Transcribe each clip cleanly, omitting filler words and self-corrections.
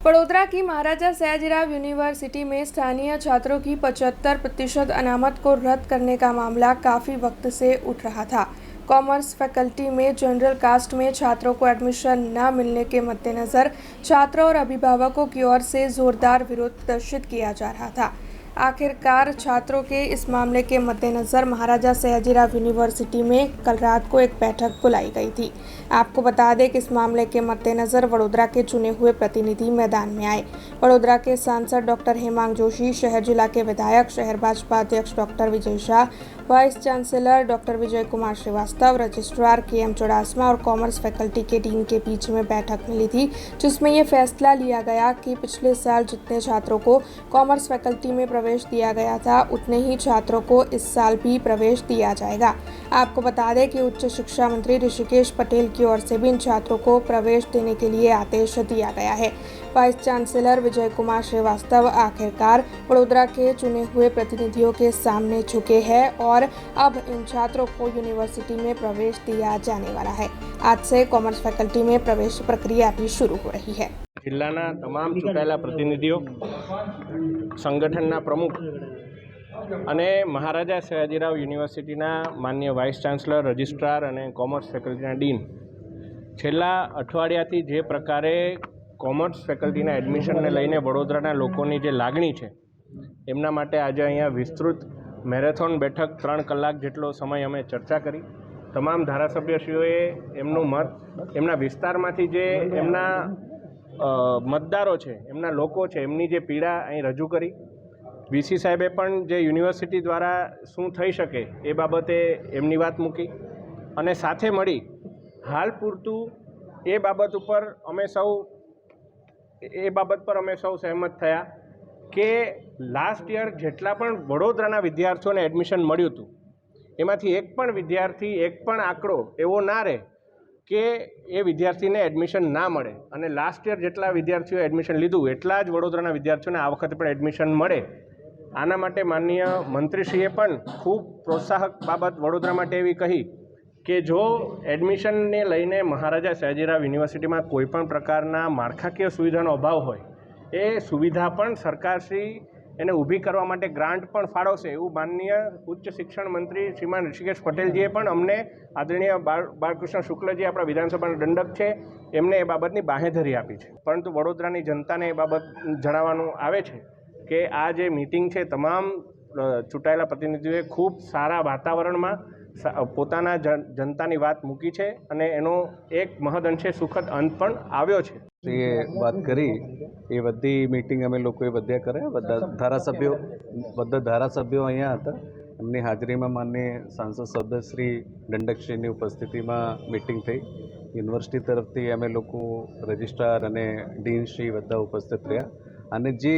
बड़ौदा की महाराजा सयाजीराव यूनिवर्सिटी में स्थानीय छात्रों की 75% अनामत को रद्द करने का मामला काफ़ी वक्त से उठ रहा था। कॉमर्स फैकल्टी में जनरल कास्ट में छात्रों को एडमिशन न मिलने के मद्देनज़र छात्रों और अभिभावकों की ओर से जोरदार विरोध प्रदर्शित किया जा रहा था। आखिरकार छात्रों के इस मामले के मद्देनज़र महाराजा सयाजीराव यूनिवर्सिटी में कल रात को एक बैठक बुलाई गई थी। आपको बता दें कि इस मामले के मद्देनज़र वडोदरा के चुने हुए प्रतिनिधि मैदान में आए। वडोदरा के सांसद डॉक्टर हेमांग जोशी, शहर जिला के विधायक, शहर भाजपा अध्यक्ष doctor Vijay Shah, vice chancellor doctor Vijay Kumar Srivastava, registrar KM. चौड़ासमा और कॉमर्स फैकल्टी के डीन के बीच में बैठक मिली थी, जिसमें ये फैसला लिया गया कि पिछले साल जितने छात्रों को कॉमर्स फैकल्टी में प्रवेश दिया गया था, उतने ही छात्रों को इस साल भी प्रवेश दिया जाएगा। आपको बता दें कि उच्च शिक्षा मंत्री ऋषिकेश पटेल की ओर से भी इन छात्रों को प्रवेश देने के लिए आदेश दिया गया है। वाइस चांसलर विजय कुमार श्रीवास्तव आखिरकार वडोदरा के चुने हुए प्रतिनिधियों के सामने झुके हैं और अब इन छात्रों को यूनिवर्सिटी में प्रवेश दिया जाने वाला है। आज से कॉमर्स फैकल्टी में प्रवेश प्रक्रिया भी शुरू हो रही है। जिल्लाना तमाम चूंटायेला प्रतिनिधिओ, संगठनना प्रमुख અને મહારાજા સયાજીરાવ યુનિવર્સિટીના માન્ય વાઇસ ચાન્સલર, રજિસ્ટ્રાર અને કોમર્સ ફેકલ્ટીના ડીન છેલ્લા અઠવાડિયાથી જે પ્રકારે કોમર્સ ફેકલ્ટીના એડમિશનને લઈને વડોદરાના લોકોની જે લાગણી છે એમના માટે આજે અહીંયા વિસ્તૃત મેરેથોન બેઠક 3 કલાક જેટલો સમય અમે ચર્ચા કરી। તમામ ધારાસભ્યશ્રીઓએ એમનું મત એમના વિસ્તારમાંથી જે એમના મતદારો છે, એમના લોકો છે, એમની જે પીડા અહીં રજૂ કરી। વીસી સાહેબે પણ જે યુનિવર્સિટી દ્વારા શું થઈ શકે એ બાબતે એમની વાત મૂકી અને સાથે મળી હાલ પૂરતું એ બાબત ઉપર અમે સૌ સહેમત થયા કે લાસ્ટ યર જેટલા પણ વડોદરાના વિદ્યાર્થીઓને એડમિશન મળ્યું હતું એમાંથી એક પણ વિદ્યાર્થી, એક પણ આંકડો એવો ના રહે કે એ વિદ્યાર્થીને એડમિશન ના મળે અને લાસ્ટ યર જેટલા વિદ્યાર્થીઓએ એડમિશન લીધું એટલા જ વડોદરાના વિદ્યાર્થીઓને આ વખતે પણ એડમિશન મળે। આના માટે માનનીય મંત્રીશ્રીએ પણ ખૂબ પ્રોત્સાહક બાબત વડોદરા માટે એવી કહી કે જો એડમિશનને લઈને મહારાજા સયાજીરાવ યુનિવર્સિટીમાં કોઈપણ પ્રકારના માળખાકીય સુવિધાનો અભાવ હોય એ સુવિધા પણ સરકારશ્રી એને ઊભી કરવા માટે ગ્રાન્ટ પણ ફાળવશે એવું માનનીય ઉચ્ચ શિક્ષણ મંત્રી શ્રીમાન ઋષિકેશ પટેલજીએ પણ અમને આદરણીય બાળકૃષ્ણ શુક્લજી આપણા વિધાનસભાના દંડક છે એમને એ બાબતની બાંહેધરી આપી છે। પરંતુ વડોદરાની જનતાને એ બાબત જણાવવાનું આવે છે કે આ જે મીટિંગ છે તમામ ચૂંટાયેલા પ્રતિનિધિઓએ ખૂબ સારા વાતાવરણમાં પોતાના જનતાની વાત મૂકી છે અને એનો એક મહદઅંશે સુખદ અંત પણ આવ્યો છે। એ વાત કરી એ બધી મીટિંગ અમે લોકોએ બધે કરે, બધા ધારાસભ્યો અહીંયા હતા। એમની હાજરીમાં માનનીય સાંસદ સદસ્યશ્રી દંડકશ્રીની ઉપસ્થિતિમાં મીટિંગ થઈ। યુનિવર્સિટી તરફથી અમે લોકો રજિસ્ટ્રાર અને ડીનશ્રી બધા ઉપસ્થિત રહ્યા અને જે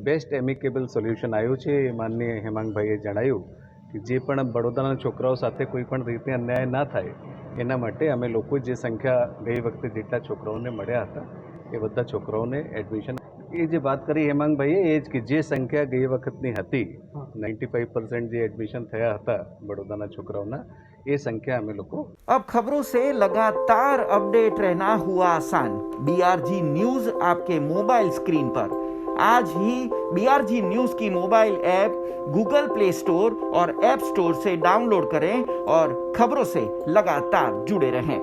બેસ્ટ એમિકેબલ સોલ્યુશન આવ્યું છે એ માનનીય હેમાંગભાઈએ જણાવ્યું કે જે પણ વડોદરાના છોકરાઓ સાથે કોઈ પણ રીતે અન્યાય ના થાય એના માટે અમે લોકો જે સંખ્યા ગઈ વખતે જેટલા છોકરાઓને મળ્યા હતા એ બધા છોકરાઓને એડમિશન એ જે વાત કરી હેમાંગભાઈએ એ જ કે જે સંખ્યા ગઈ વખતની હતી 95% જે એડમિશન થયા હતા વડોદરાના છોકરાઓના ये संख्या हमें लोगों। अब खबरों से लगातार अपडेट रहना हुआ आसान। BRG न्यूज आपके मोबाइल स्क्रीन पर आज ही BRG न्यूज की mobile app Google play store और ऐप स्टोर से डाउनलोड करें और खबरों से लगातार जुड़े रहें।